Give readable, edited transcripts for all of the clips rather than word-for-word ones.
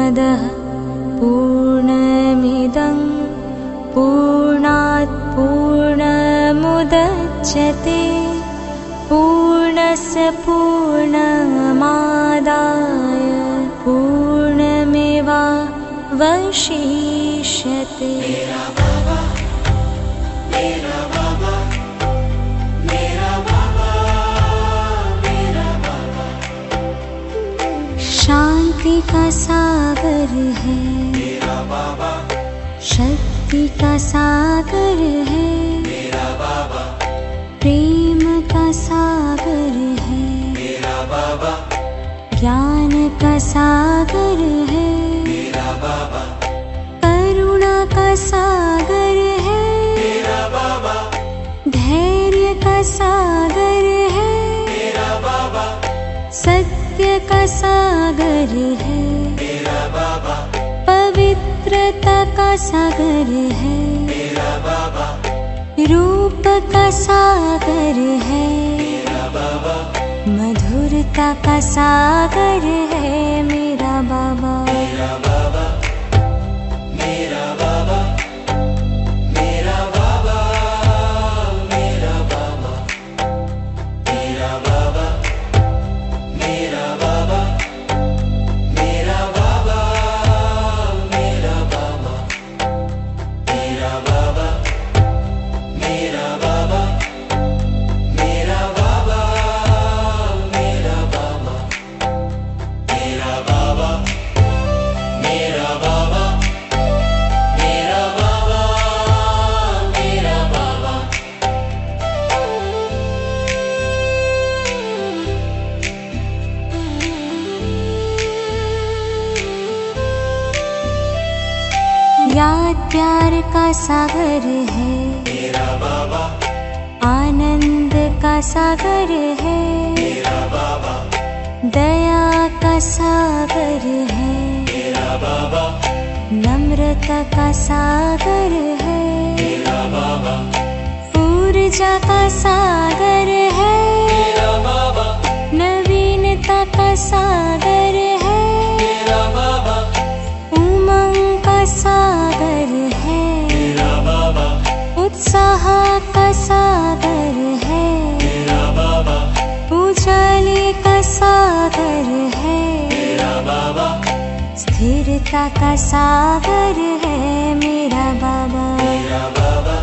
पूर्णमदः पूर्णमिदं पूर्णात् पूर्णमुदच्यते पूर्णस्य पूर्णमादाय पूर्णमेवावशिष्यते। शांति का सागर है, मेरा बाबा। शक्ति का सागर है, मेरा बाबा। प्रेम का सागर है, मेरा बाबा। ज्ञान का सागर है, मेरा बाबा। करुणा का सागर है, मेरा बाबा। धैर्य का सागर है, मेरा बाबा। सत्य का सागर है, मेरा बाबा। पवित्रता का सागर है, मेरा बाबा। रूप का सागर है, मेरा बाबा। मधुरता का सागर है, मेरा बाबा। मेरा बाबा। मेरा बाबा। मेरा बाबा। मेरा बाबा। मेरा बाबा। मेरा बाबा। मेरा बाबा। मेरा बाबा। मेरा बाबा। मेरा बाबा। मेरा बाबा। मेरा बाबा। मेरा बाबा। मेरा बाबा। मेरा बाबा। मेरा बाबा। याद प्यार का सागर है, मेरा बाबा। आनंद का सागर है, मेरा बाबा। दया का सागर है, मेरा बाबा। नम्रता का सागर है, मेरा बाबा। ऊर्जा का सागर है, मेरा बाबा। नवीनता का सागर है, मेरा बाबा। उमंग का सागर है, मेरा बाबा। उत्साह का सागर है, मेरा बाबा। उजाले का सागर है, मेरा बाबा। स्थिरता का सागर है, मेरा बाबा। मेरा बाबा।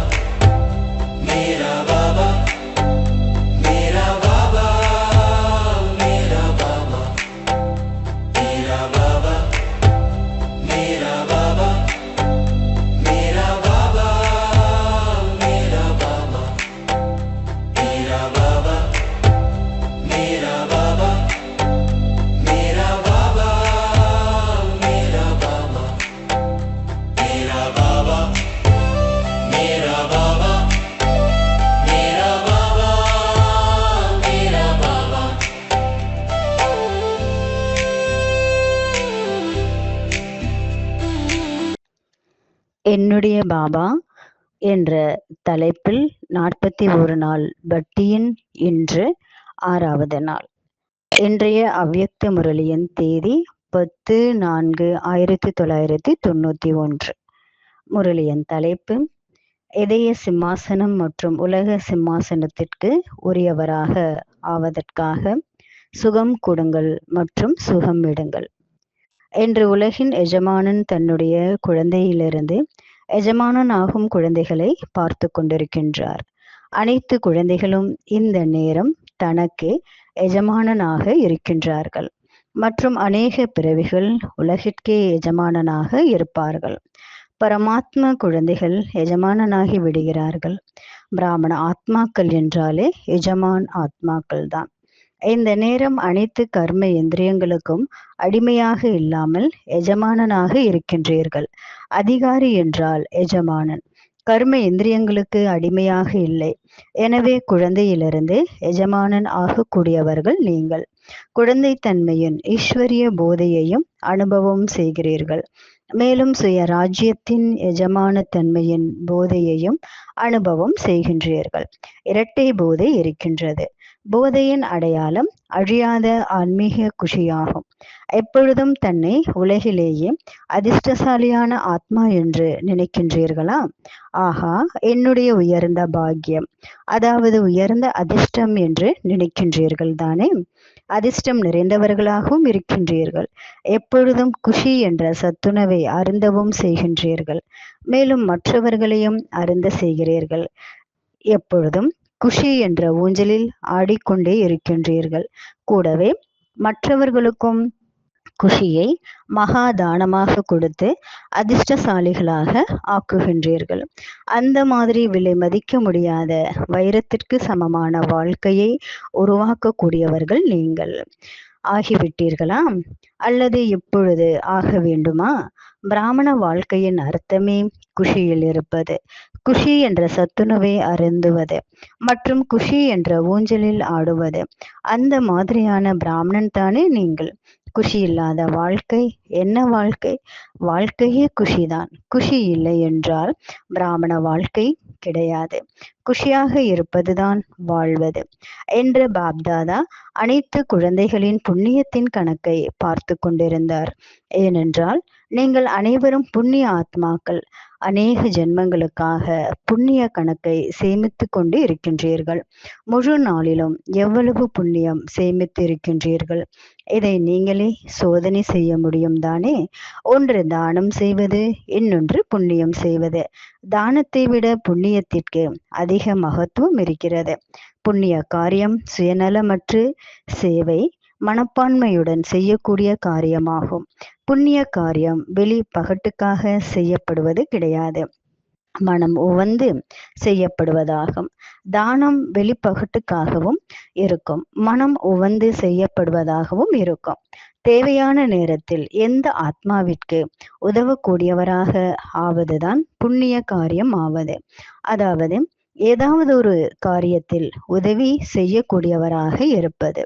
मेरा बाबा। मेरा बाबा। मेरा बाबा। मेरा बाबा। मेरा बाबा। मेरा बाबा। मेरा बाबा। मेरा बाबा। मेरा बाबा। मेरा बाबा। मेरा बाबा। मेरा बाबा। मेरा बाबा। मेरा बाबा। मेरा बाबा। என்னுடைய பாபா என்ற தலைப்பில் 41 நாள் பட்டியின் இன்று 6வது நாள். இன்றைய அவ்யக்த முரளியின் தேதி 10/4/1991. முரளியின் தலைப்பு இதய சிம்மாசனம் மற்றும் உலக சிம்மாசனத்திற்கு உரியவராக ஆவதற்காக சுகம் கொடுங்கள் மற்றும் சுகம் விடுங்கள். இன்று உலகின் எஜமானன் தன்னுடைய குழந்தையிலிருந்து எஜமானன் ஆகும் குழந்தைகளை பார்த்து கொண்டிருக்கின்றார். அனைத்து குழந்தைகளும் இந்த நேரம் தனக்கு எஜமானனாக இருக்கின்றார்கள் மற்றும் அநேக பிறவிகள் உலகிற்கே எஜமானனாக இருப்பார்கள். பரமாத்மா குழந்தைகள் எஜமானனாகி விடுகிறார்கள். பிராமண ஆத்மாக்கள் என்றாலே எஜமான் ஆத்மாக்கள் தான். இந்த நேரம் அனைத்து கர்ம இந்திரியங்களுக்கும் அடிமையாக இல்லாமல் எஜமானனாக இருக்கின்றீர்கள். அதிகாரி என்றால் எஜமானன், கர்ம இந்திரியங்களுக்கு அடிமையாக இல்லை. எனவே குழந்தையிலிருந்து எஜமானன் ஆகக்கூடியவர்கள் நீங்கள். குழந்தைத்தன்மையின் ஈஸ்வரிய போதையையும் அனுபவம் செய்கிறீர்கள். மேலும் சுய ராஜ்யத்தின் எஜமானத்தன்மையின் போதையையும் அனுபவம் செய்கின்றீர்கள். இரட்டை போதை இருக்கின்றது. போதையின் அடையாளம் அழியாத ஆன்மீக குஷியாகும். எப்பொழுதும் தன்னை உலகிலேயே அதிர்ஷ்டசாலியான ஆத்மா என்று நினைக்கின்றீர்களா? ஆஹா, என்னுடைய உயர்ந்த பாக்கியம், அதாவது உயர்ந்த அதிர்ஷ்டம் என்று நினைக்கின்றீர்கள் தானே? அதிர்ஷ்டம் நிறைந்தவர்களாகவும் இருக்கின்றீர்கள். எப்பொழுதும் குஷி என்ற சத்துணவை அருந்தவும் செய்கின்றீர்கள். மேலும் மற்றவர்களையும் அருந்த செய்கிறீர்கள். எப்பொழுதும் குஷி என்ற ஊஞ்சலில் ஆடிக்கொண்டே இருக்கின்றீர்கள். கூடவே மற்றவர்களுக்கும் குஷியை மகா தானமாக கொடுத்து அதிர்ஷ்டசாலிகளாக ஆக்குகின்றீர்கள். அந்த மாதிரி விலை மதிக்க முடியாத வைரத்திற்கு சமமான வாழ்க்கையை உருவாக்கக்கூடியவர்கள் நீங்கள். ஆகிவிட்டீர்களா? அல்லது இப்பொழுது ஆக வேண்டுமா? பிராமண வாழ்க்கையின் அர்த்தமே குஷியில் இருப்பது, குஷி என்ற சத்துணவை அருந்துவது மற்றும் குஷி என்ற ஊஞ்சலில் ஆடுவது. அந்த மாதிரியான பிராமணன் தானே நீங்கள். குஷி இல்லாத வாழ்க்கை என்ன வாழ்க்கை? வாழ்க்கையே குஷிதான். குஷி இல்லை என்றால் பிராமண வாழ்க்கை கிடையாது. குஷியாக இருப்பதுதான் வாழ்வது என்று பாப்தாதா அனைத்து குழந்தைகளின் புண்ணியத்தின் கணக்கை பார்த்து கொண்டிருந்தார். ஏனென்றால் நீங்கள் அனைவரும் புண்ணிய ஆத்மாக்கள். அநேக ஜென்மங்களுக்காக புண்ணிய கணக்கை சேமித்து கொண்டு இருக்கின்றீர்கள். முழு நாளிலும் எவ்வளவு புண்ணியம் சேமித்து இருக்கின்றீர்கள்? இதை நீங்களே சோதனை செய்ய முடியும் தானே? ஒன்று தானம் செய்வது, இன்னொன்று புண்ணியம் செய்வது. தானத்தை விட புண்ணியத்திற்கு அதிக மகத்துவம் இருக்கிறது. புண்ணிய காரியம் சுயநலமற்று சேவை மனப்பான்மையுடன் செய்யக்கூடிய காரியமாகும். புண்ணிய காரியம் வெளி பகட்டுக்காக செய்யப்படுவது கிடையாது, மனம் உவந்து செய்யப்படுவதாகும். தானம் வெளிப்பகட்டுக்காகவும் இருக்கும், மனம் உவந்து செய்யப்படுவதாகவும் இருக்கும். தேவையான நேரத்தில் எந்த ஆத்மாவிற்கு உதவக்கூடியவராக ஆவதுதான் புண்ணிய காரியம் ஆவது. அதாவது ஏதாவது ஒரு காரியத்தில் உதவி செய்யக்கூடியவராக இருப்பது.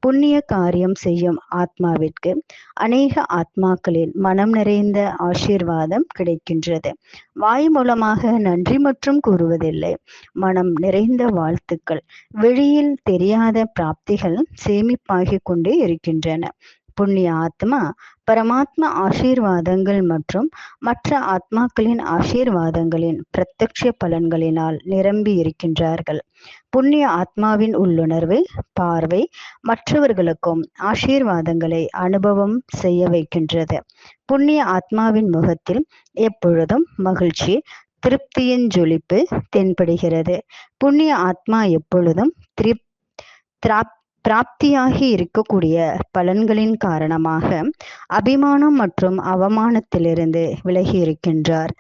புண்ணிய காரியம் செய்யும் ஆத்மாவிற்கு அநேக ஆத்மாக்களின் மனம் நிறைந்த ஆசீர்வாதம் கிடைக்கின்றது. வாய் மூலமாக நன்றி மற்றும் கூறுவதில்லை, மனம் நிறைந்த வாழ்த்துக்கள், வெளியில் தெரியாத பிராப்திகள் சேமிப்பாகிக் கொண்டே இருக்கின்றன. புண்ணிய ஆத்மா பரமாத்மா ஆசீர்வாதங்கள் மற்றும் மற்ற ஆத்மாக்களின் ஆசீர்வாதங்களின் பிரத்யக்ஷ பலன்களினால் நிரம்பி இருக்கின்றார்கள். புண்ணிய ஆத்மாவின் உள்ளுணர்வு பார்வை மற்றவர்களுக்கும் ஆசீர்வாதங்களை அனுபவம் செய்ய வைக்கின்றது. புண்ணிய ஆத்மாவின் முகத்தில் எப்பொழுதும் மகிழ்ச்சி, திருப்தியின் ஜொலிப்பு தென்படுகிறது. புண்ணிய ஆத்மா எப்பொழுதும் பிராப்தியாகி இருக்கக்கூடிய பலன்களின் காரணமாக அபிமானம் மற்றும் அவமானத்திலிருந்து விலகி இருக்கின்றார்.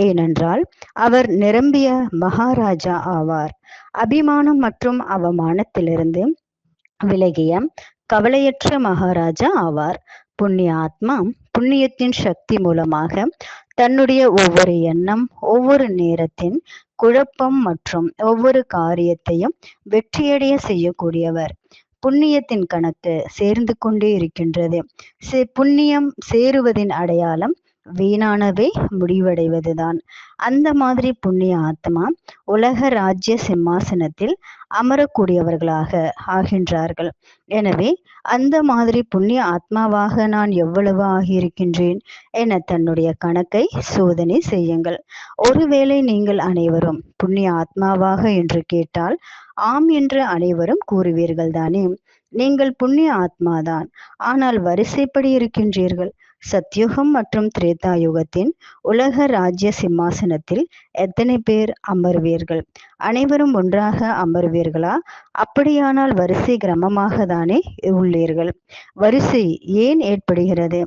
ஏனென்றால் அவர் நிரம்பிய மகாராஜா ஆவார். அபிமானம் மற்றும் அவமானத்திலிருந்து விலகிய கவலையற்ற மகாராஜா ஆவார். புண்ணிய ஆத்மா புண்ணியத்தின் சக்தி மூலமாக தன்னுடைய ஒவ்வொரு எண்ணம், ஒவ்வொரு நேரத்தின் குழப்பம் மற்றும் ஒவ்வொரு காரியத்தையும் வெற்றியடைய செய்யக்கூடியவர். புண்ணியத்தின் கணக்கு சேர்ந்து கொண்டே இருக்கின்றது. புண்ணியம் சேருவதின் அடையாளம் வீணானவை முடிவடைவதுதான். அந்த மாதிரி புண்ணிய ஆத்மா உலக ராஜ்ய சிம்மாசனத்தில் அமரக்கூடியவர்களாக ஆகின்றார்கள். எனவே அந்த மாதிரி புண்ணிய ஆத்மாவாக நான் எவ்வளவு ஆகியிருக்கின்றேன் என தன்னுடைய கணக்கை சோதனை செய்யுங்கள். ஒருவேளை நீங்கள் அனைவரும் புண்ணிய ஆத்மாவாக என்று கேட்டால் ஆம் என்று அனைவரும் கூறுவீர்கள் தானே? நீங்கள் புண்ணிய ஆத்மாதான், ஆனால் வரிசைப்படி இருக்கின்றீர்கள். சத்யுகம் மற்றும் திரேதா யுகத்தின் உலக ராஜ்ய சிம்மாசனத்தில் எத்தனை பேர் அமர்வீர்கள்? அனைவரும் ஒன்றாக அமர்வீர்களா? அப்படியானால் வரிசை கிரமமாக தானே உள்ளீர்கள். வரிசை ஏன் ஏற்படுகிறது?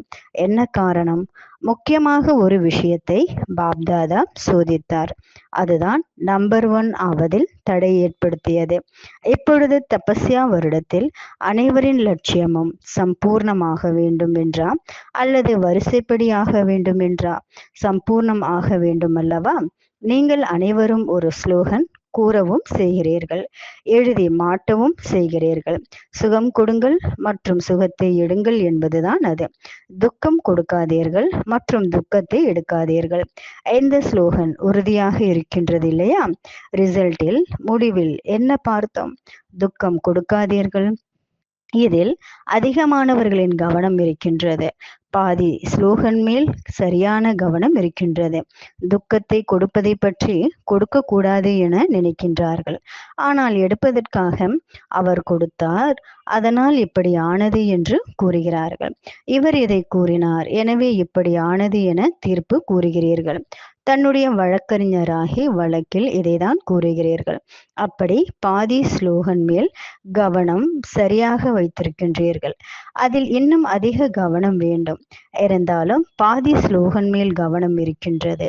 என்ன காரணம்? முக்கியமாக ஒரு விஷயத்தை பாப்தாதா சோதித்தார். அதுதான் நம்பர் 1 ஆவதில் தடை ஏற்படுத்தியது. இப்பொழுது தபஸ்யா வருடத்தில் அனைவரின் லட்சியமும் சம்பூர்ணமாக வேண்டும் என்றா அல்லது வரிசைப்படி ஆக வேண்டும் என்றா? சம்பூர்ணம் ஆக வேண்டும் அல்லவா? நீங்கள் அனைவரும் ஒரு ஸ்லோகன் கூறவும் செய்கிறீர்கள், எழுதி மாட்டவும் செய்கிறீர்கள். சுகம் கொடுங்கள் மற்றும் சுகத்தை எடுங்கள் என்பதுதான் அது. துக்கம் கொடுக்காதீர்கள் மற்றும் துக்கத்தை எடுக்காதீர்கள். இந்த ஸ்லோகன் உறுதியாக இருக்கின்றது இல்லையா? ரிசல்ட்டில் முடிவில் என்ன பார்த்தோம்? துக்கம் கொடுக்காதீர்கள். இதில் அதிகமானவர்களின் கவனம் இருக்கின்றது. பாதி ஸ்லோகன் மேல் சரியான கவனம் இருக்கின்றது. துக்கத்தை கொடுப்பதை பற்றி கொடுக்க கூடாது என நினைக்கின்றார்கள். ஆனால் எடுப்பதற்காக அவர் கொடுத்தார், அதனால் இப்படி ஆனது என்று கூறுகிறார்கள். இவர் இதை கூறினார், எனவே இப்படி ஆனது என தீர்ப்பு கூறுகிறீர்கள். தன்னுடைய வழக்கறிஞராகி வழக்கில் இதைதான் கூறுகிறீர்கள். அப்படி பாதி ஸ்லோகன் மேல் கவனம் சரியாக வைத்திருக்கின்றீர்கள். அதில் இன்னும் அதிக கவனம் வேண்டும். இருந்தாலும் பாதி ஸ்லோகன் மேல் கவனம் இருக்கின்றது.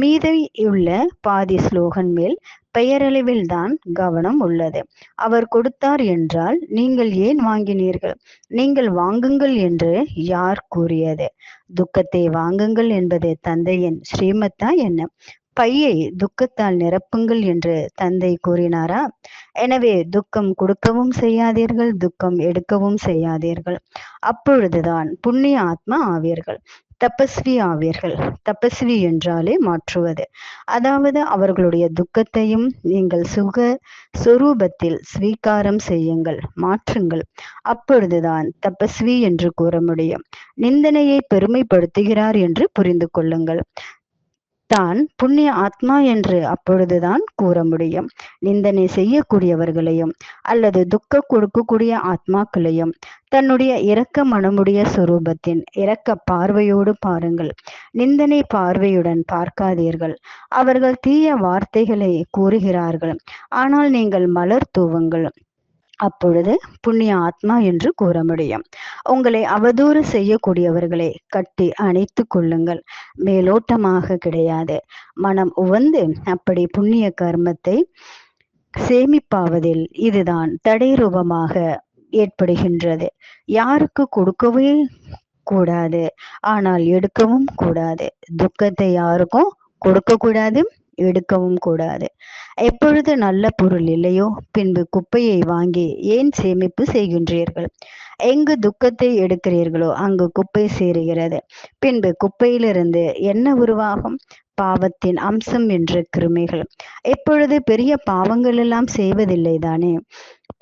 மீதியுள்ள பாதி ஸ்லோகன் மேல் பெயரளவில் தான் கவனம் உள்ளது. அவர் கொடுத்தார் என்றால் நீங்கள் ஏன் வாங்கினீர்கள்? நீங்கள் வாங்குங்கள் என்று யார் கூறியது? துக்கத்தை வாங்குங்கள் என்பது தந்தையின் ஸ்ரீமத்தா என்ன? பையை துக்கத்தால் நிரப்புங்கள் என்று தந்தை கூறினாரா? எனவே துக்கம் கொடுக்கவும் செய்யாதீர்கள், துக்கம் எடுக்கவும் செய்யாதீர்கள். அப்பொழுதுதான் புண்ணிய ஆத்மா ஆவீர்கள், தபஸ்வி ஆவீர்கள். தபஸ்வி என்றாலே மாற்றுவது, அதாவது அவர்களுடைய துக்கத்தையும் நீங்கள் சுக சொரூபத்தில் ஸ்வீகாரம் செய்யுங்கள், மாற்றுங்கள். அப்பொழுதுதான் தபஸ்வி என்று கூற முடியும். நிந்தனையை பெருமைப்படுத்துகிறார் என்று புரிந்து கொள்ளுங்கள். தான் புண்ணிய ஆத்மா என்று அப்பொழுதுதான் கூற முடியும். நிந்தனை செய்யக்கூடியவர்களையும் அல்லது துக்க கொடுக்கக்கூடிய ஆத்மாக்களையும் தன்னுடைய இரக்க மனமுடைய சொரூபத்தின் இரக்க பார்வையோடு பாருங்கள். நிந்தனை பார்வையுடன் பார்க்காதீர்கள். அவர்கள் தீய வார்த்தைகளை கூறுகிறார்கள், ஆனால் நீங்கள் மலர் தூவுங்கள். அப்பொழுது புண்ணிய ஆத்மா என்று கூற முடியும். உங்களை அவதூறு செய்யக்கூடியவர்களை கட்டி அணைத்து கொள்ளுங்கள். மேலோட்டமாக கிடையாது, மனம் உவந்து அப்படி புண்ணிய கர்மத்தை சேமிப்பாவதில் இதுதான் தடை ரூபமாக ஏற்படுகின்றது. யாருக்கு கொடுக்கவே கூடாது, ஆனால் எடுக்கவும் கூடாது. துக்கத்தை யாருக்கும் கொடுக்க கூடாது, எடுக்கவும் கூடாது. எப்பொழுது நல்ல பொருள் இல்லையோ பின்பு குப்பையை வாங்கி ஏன் சேமிப்பு செய்கின்றீர்கள்? எங்கு துக்கத்தை எடுக்கிறீர்களோ அங்கு குப்பை சேருகிறது. பின்பு குப்பையிலிருந்து என்ன உருவாகும்? பாவத்தின் அம்சம் என்ற கிருமிகள். எப்பொழுது பெரிய பாவங்கள் எல்லாம் செய்வதில்லை தானே?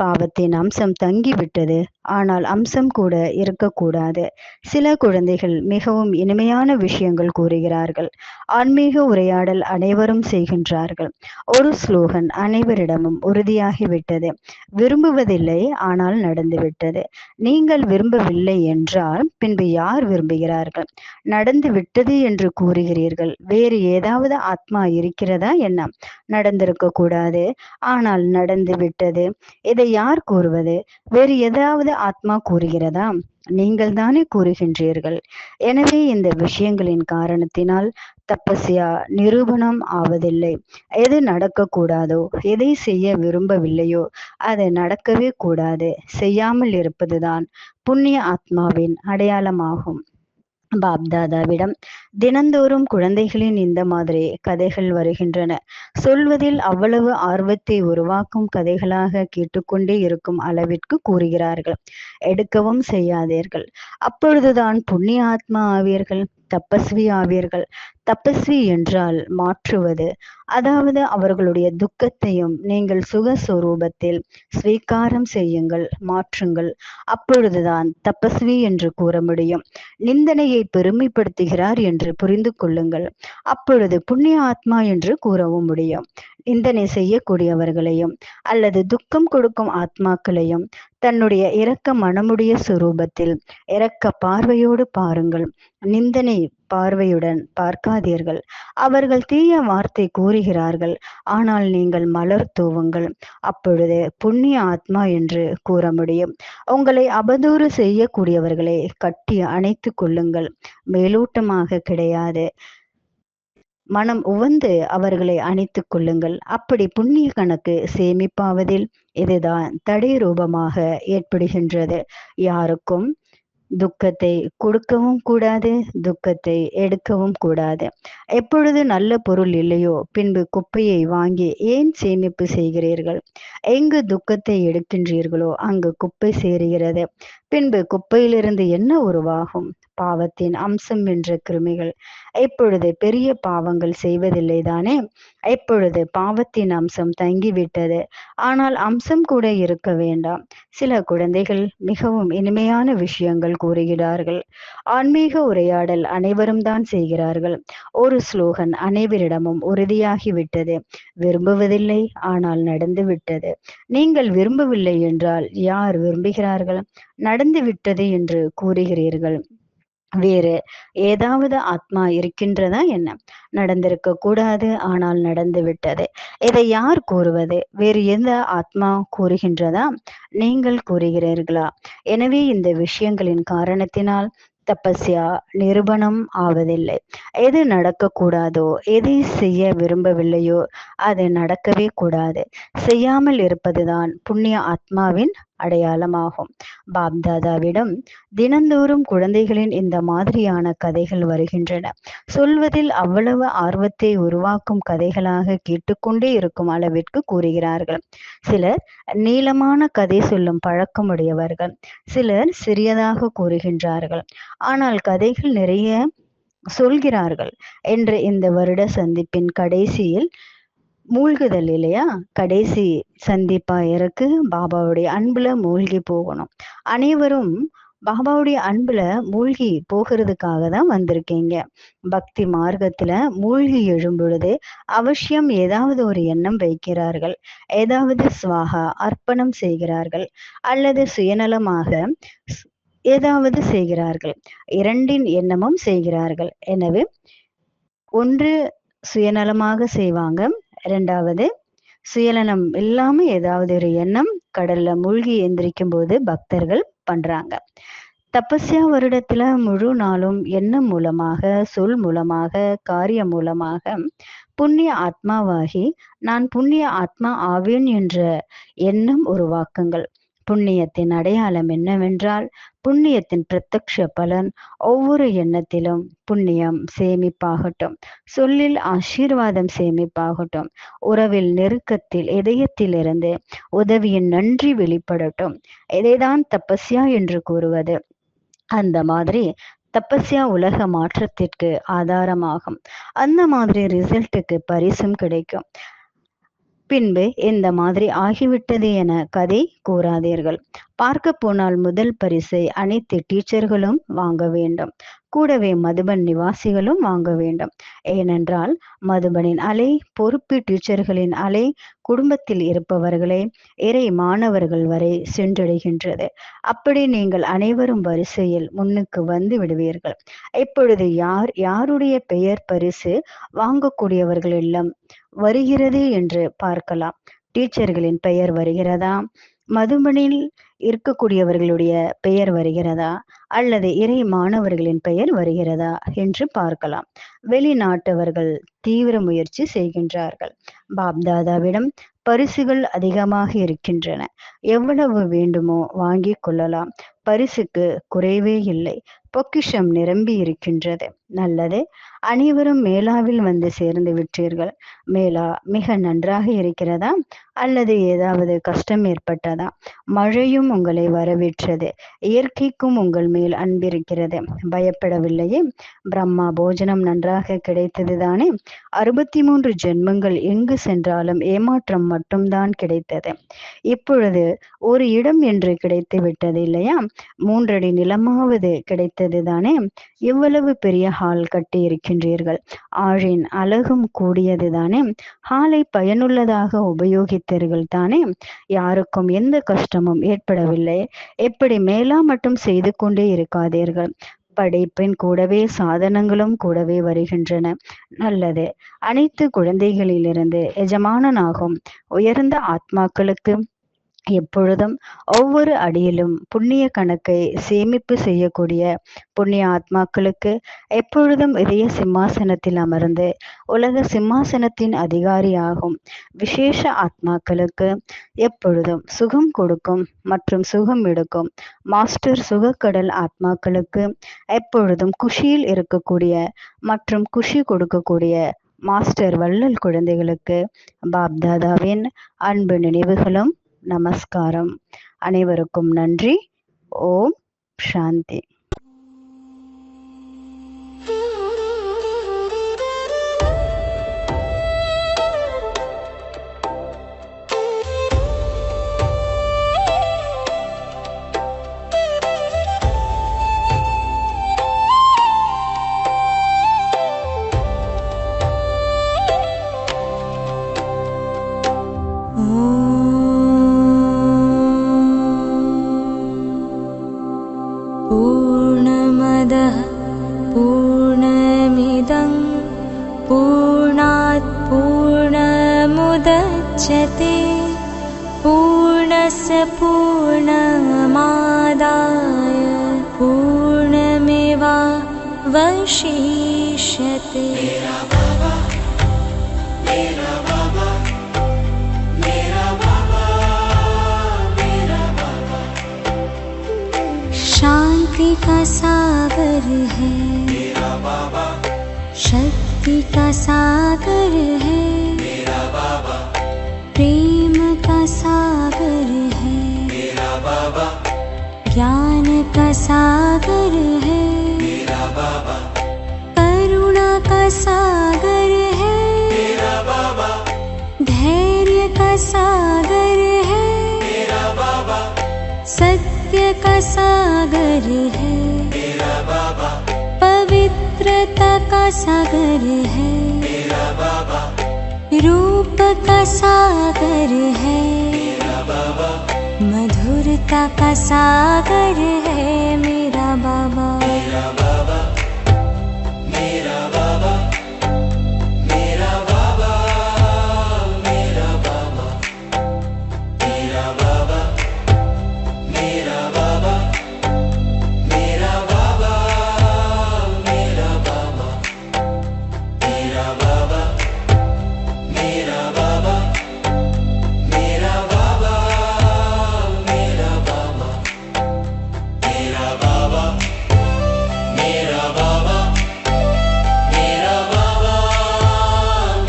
பாவத்தின் அம்சம் தங்கிவிட்டது, ஆனால் அம்சம் கூட இருக்கக்கூடாது. சில குழந்தைகள் மிகவும் இனிமையான விஷயங்கள் கூறுகிறார்கள். ஆன்மீக உரையாடல் அனைவரும் செய்கின்றார்கள். ஒரு ஸ்லோகன் அனைவரிடமும் உறுதியாகிவிட்டது. விரும்புவதில்லை, ஆனால் நடந்துவிட்டது. நீங்கள் விரும்பவில்லை என்றால் பின்பு யார் விரும்புகிறார்கள்? நடந்து விட்டது என்று கூறுகிறீர்கள். வேறு ஏதாவது ஆத்மா இருக்கிறதா என்ன? நடந்திருக்க கூடாது, ஆனால் நடந்து விட்டது. இதை யார் கூறுவது? வேறு ஏதாவது ஆத்மா கூறுகிறதா? நீங்கள் தானே கூறுகின்றீர்கள். எனவே இந்த விஷயங்களின் காரணத்தினால் தபஸ்யா நிரூபணம் ஆவதில்லை. எது நடக்கக்கூடாதோ, எதை செய்ய விரும்பவில்லையோ அது நடக்கவே கூடாது. செய்யாமல் இருப்பதுதான் புண்ணிய ஆத்மாவின் அடையாளமாகும். பாப்தாதாவிடம் தினந்தோறும் குழந்தைகளின் இந்த மாதிரி கதைகள் வருகின்றன. சொல்வதில் அவ்வளவு ஆர்வத்தை உருவாக்கும் கதைகளாக கேட்டுக்கொண்டே இருக்கும் அளவிற்கு கூறுகிறார்கள். எடுக்கவும் செய்யாதீர்கள். அப்பொழுதுதான் புண்ணிய ஆத்மா ஆவீர்கள், தபஸ்வி ஆவீர்கள். தபஸ்வி என்றால் மாற்றுவது, அதாவது அவர்களுடைய துக்கத்தையும் நீங்கள் சுகஸ்வரூபத்தில் ஸ்வீகாரம் செய்யுங்கள், மாற்றுங்கள். அப்பொழுதுதான் தபஸ்வி என்று கூற முடியும். நிந்தனையை பெருமைப்படுத்துகிறார் என்று புரிந்து கொள்ளுங்கள். அப்பொழுது புண்ணிய ஆத்மா என்று கூறவும் முடியும். நிந்தனை செய்யக்கூடியவர்களையும் அல்லது துக்கம் கொடுக்கும் ஆத்மாக்களையும் தன்னுடைய இரக்க மனமுடைய சுரூபத்தில் இரக்க பார்வையோடு பாருங்கள். நிந்தனை பார்வையுடன் பார்க்காதீர்கள். அவர்கள் தீய வார்த்தை கூறுகிறார்கள், ஆனால் நீங்கள் மலர் தூவுங்கள். அப்பொழுது புண்ணிய ஆத்மா என்று கூற முடியும். உங்களை அவதூறு செய்யக்கூடியவர்களை கட்டி அணைத்து கொள்ளுங்கள். மேலோட்டமாக கிடையாது, மனம் உவந்து அவர்களை அணைத்துக் கொள்ளுங்கள். அப்படி புண்ணிய கணக்கு சேமிப்பாவதில் இதுதான் தடை ரூபமாக ஏற்படுகின்றது. யாருக்கும் துக்கத்தை கொடுக்கவும் கூடாது, துக்கத்தை எடுக்கவும் கூடாது. எப்பொழுது நல்ல பொருள் இல்லையோ பின்பு குப்பையை வாங்கி ஏன் சேமிப்பு செய்கிறீர்கள்? எங்கு துக்கத்தை எடுக்கின்றீர்களோ அங்கு குப்பை சேருகிறது. பின்பு குப்பையிலிருந்து என்ன உருவாகும்? பாவத்தின் அம்சம் என்ற கிருமிகள். இப்பொழுது பெரிய பாவங்கள் செய்வதில்லை தானே? இப்பொழுது பாவத்தின் அம்சம் தங்கிவிட்டது. ஆனால் அம்சம் கூட இருக்க வேண்டாம். சில குழந்தைகள் மிகவும் இனிமையான விஷயங்கள் கூறுகிறார்கள். ஆன்மீக உரையாடல் அனைவரும் தான் செய்கிறார்கள். ஒரு ஸ்லோகன் அனைவரிடமும் உறுதியாகிவிட்டது. விரும்புவதில்லை, ஆனால் நடந்து விட்டது. நீங்கள் விரும்பவில்லை என்றால் யார் விரும்புகிறார்கள்? நடந்து விட்டது என்று கூறுகிறீர்கள். வேறு ஏதாவது ஆத்மா இருக்கின்றதா என்ன? நடந்திருக்க கூடாது, ஆனால் நடந்து விட்டது. இதை யார் கூறுவது? வேறு எந்த ஆத்மா கூறுகின்றதா? நீங்கள் கூறுகிறீர்களா? எனவே இந்த விஷயங்களின் காரணத்தினால் தபஸ்யா நிரூபணம் ஆவதில்லை. எது நடக்கக்கூடாதோ, எதை செய்ய விரும்பவில்லையோ அது நடக்கவே கூடாது. செய்யாமல் இருப்பதுதான் புண்ணிய ஆத்மாவின் அடையாளமாகும். பாப்தாதாவிடம் தினந்தோறும் குழந்தைகளின் இந்த மாதிரியான கதைகள் வருகின்றன. சொல்வதில் அவ்வளவு ஆர்வத்தை உருவாக்கும் கதைகளாக கேட்டுக்கொண்டே இருக்கும் அளவிற்கு கூறுகிறார்கள். சிலர் நீளமான கதை சொல்லும் பழக்கமுடையவர்கள், சிலர் சிறியதாக கூறுகின்றார்கள். ஆனால் கதைகள் நிறைய சொல்கிறார்கள் என்று இந்த வருட சந்திப்பின் கடைசியில் மூழ்குதல் இல்லையா? கடைசி சந்திப்பா இருக்கு. பாபாவுடைய அன்புல மூழ்கி போகணும். அனைவரும் பாபாவுடைய அன்புல மூழ்கி போகிறதுக்காக தான் வந்திருக்கீங்க. பக்தி மார்க்கத்துல மூழ்கி எழும் பொழுது அவசியம் ஏதாவது ஒரு எண்ணம் வைக்கிறார்கள். ஏதாவது ஸ்வாகா அர்ப்பணம் செய்கிறார்கள், அல்லது சுயநலமாக ஏதாவது செய்கிறார்கள். இரண்டின் எண்ணமும் செய்கிறார்கள். எனவே ஒன்று சுயநலமாக செய்வாங்க, இரண்டாவது சுயநலம் இல்லாம ஏதாவது ஒரு எண்ணம் கடல்ல மூழ்கி எந்திரிக்கும் போது பக்தர்கள் பண்றாங்க. தபஸ்யா வருடத்துல முழு நாளும் எண்ணம் மூலமாக, சொல் மூலமாக, காரியம் மூலமாக புண்ணிய ஆத்மாவாகி நான் புண்ணிய ஆத்மா ஆவேன் என்ற எண்ணம் உருவாக்குங்கள். புண்ணியத்தின் அடையாளம் என்னவென்றால் புண்ணியத்தின் பிரத்யக்ஷ பலன். ஒவ்வொரு எண்ணத்திலும் புண்ணியம் சேமிப்பாகட்டும், சொல்லில் ஆசீர்வாதம் சேமிப்பாகட்டும், உறவில் நெருக்கத்தில் இதயத்திலிருந்து உதவியின் நன்றி வெளிப்படட்டும். இதைதான் தபஸ்யா என்று கூறுவது. அந்த மாதிரி தபஸ்யா உலக மாற்றத்திற்கு ஆதாரமாகும். அந்த மாதிரி ரிசல்ட்டுக்கு பரிசும் கிடைக்கும். பின்பு இந்த மாதிரி ஆகிவிட்டது என கதை கூறாதீர்கள். பார்க்க போனால் முதல் பரிசை அனைத்து டீச்சர்களும் வாங்க வேண்டும். கூடவே மதுபன் நிவாசிகளும் வாங்க வேண்டும். ஏனென்றால் மதுபனின் அலை பொறுப்பு டீச்சர்களின் அலை குடும்பத்தில் இருப்பவர்களை இறை மாணவர்கள் வரை சென்றடைகின்றது. அப்படி நீங்கள் அனைவரும் வரிசையில் முன்னுக்கு வந்து விடுவீர்கள். இப்பொழுது யாருடைய பெயர் பரிசு வாங்கக்கூடியவர்கள் எல்லாம் வருகிறது என்று பார்க்கலாம். டீச்சர்களின் பெயர் வருகிறதா? மதுபனில் இருக்கக்கூடியவர்களுடைய பெயர் வருகிறதா? அல்லது இறை மாணவர்களின் பெயர் வருகிறதா என்று பார்க்கலாம். வெளிநாட்டவர்கள் தீவிர முயற்சி செய்கின்றார்கள். பாப்தாதாவிடம் பரிசுகள் அதிகமாக இருக்கின்றன. எவ்வளவு வேண்டுமோ வாங்கிக் கொள்ளலாம். பரிசுக்கு குறைவே இல்லை. பொக்கிஷம் நிரம்பி இருக்கின்றது. நல்லது. அனைவரும் மேலாவில் வந்து சேர்ந்து விட்டீர்கள். மேலா மிக நன்றாக இருக்கிறதா? அல்லது ஏதாவது கஷ்டம் ஏற்பட்டதா? மழையும் உங்களை வரவேற்றது. இயற்கைக்கும் உங்கள் மேல் அன்பிருக்கிறது. பயப்படவில்லையே? பிரம்மா போஜனம் நன்றாக கிடைத்தது தானே? 63 ஜென்மங்கள் எங்கு சென்றாலும் ஏமாற்றம் மட்டும்தான் கிடைத்தது. இப்பொழுது ஒரு இடம் என்று கிடைத்து விட்டது இல்லையா? 3 அடி நிலமாவது கிடைத்தது தானே? இவ்வளவு பெரிய ஹால் கட்டி இருக்கின்றீர்கள். ஆழின் அழகும் கூடியது தானே? ஹாலை பயனுள்ளதாக உபயோகித்தீர்கள் தானே? யாருக்கும் எந்த கஷ்டமும் ஏற்படவில்லை. எப்படி மேலா மட்டும் செய்து கொண்டே இருக்காதீர்கள். படைப்பின் கூடவே சாதனங்களும் கூடவே வருகின்றன. நல்லது. அனைத்து குழந்தைகளிலிருந்து எஜமானனாகும் உயர்ந்த ஆத்மாக்களுக்கு எப்பொழுதும் ஒவ்வொரு அடியிலும் புண்ணிய கணக்கை சேமிப்பு செய்யக்கூடிய புண்ணிய ஆத்மாக்களுக்கு எப்பொழுதும் இதய சிம்மாசனத்தில் அமர்ந்து உலக சிம்மாசனத்தின் அதிகாரியாகும் விசேஷ ஆத்மாக்களுக்கு எப்பொழுதும் சுகம் கொடுக்கும் மற்றும் சுகம் எடுக்கும் மாஸ்டர் சுகக்கடல் ஆத்மாக்களுக்கு எப்பொழுதும் குஷியில் இருக்கக்கூடிய மற்றும் குஷி கொடுக்கக்கூடிய மாஸ்டர் வள்ளல் குழந்தைகளுக்கு பாப்தாதாவின் அன்பு நினைவுகளும் நமஸ்காரம். அனைவருக்கும் நன்றி. ஓம் சாந்தி. पूर्णमदः पूर्णमिदं पूर्णात् पूर्णमुदच्यते पूर्णस्य पूर्णमादाय पूर्णमेवावशिष्यते। मेरा बाबा मेरा बाबा मेरा बाबा मेरा बाबा शांति का सागर है मेरा बाबा शक्ति का सागर है मेरा बाबा प्रेम का सागर है मेरा बाबा ज्ञान का सागर है मेरा बाबा करुणा का सागर है मेरा बाबा धैर्य का सागर है मेरा बाबा सत्य का सागर है मेरा बाबा पवित्रता का सागर है मेरा बाबा रूप का सागर है मेरा बाबा मधुरता का सागर है मेरा बाबा। मेरा बाबा मेरा बाबा मेरा बाबा मेरा बाबा मेरा बाबा मेरा बाबा मेरा बाबा मेरा बाबा मेरा बाबा मेरा बाबा मेरा बाबा मेरा बाबा मेरा बाबा मेरा बाबा मेरा बाबा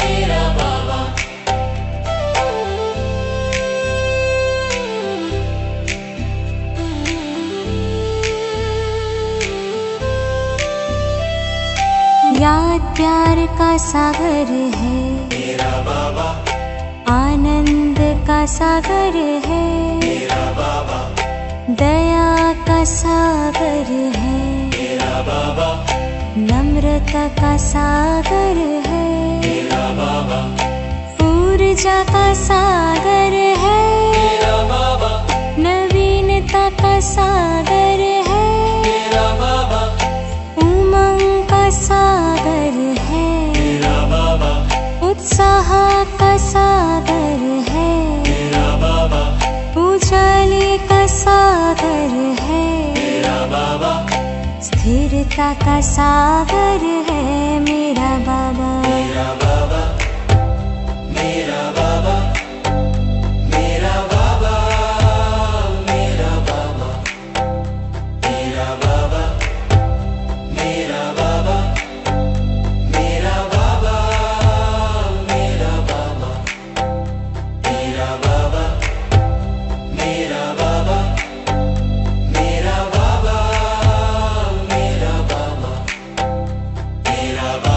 मेरा बाबा याद प्यार का सागर है मेरा बाबा आनंद का सागर है मेरा बाबा दया का सागर है मेरा बाबा नम्रता का सागर है मेरा बाबा ऊर्जा का सागर है मेरा बाबा नवीनता का सागर है मेरा बाबा उमंग का सागर है मेरा बाबा उत्साह का सागर है मेरा बाबा उजाले का सागर है मेरा बाबा स्थिरता का सागर है मेरा बाबा। मेरा बाबा मेरा बाबा मेरा बाबा मेरा बाबा मेरा बाबा मेरा बाबा मेरा बाबा मेरा बाबा मेरा बाबा मेरा बाबा मेरा बाबा मेरा बाबा मेरा बाबा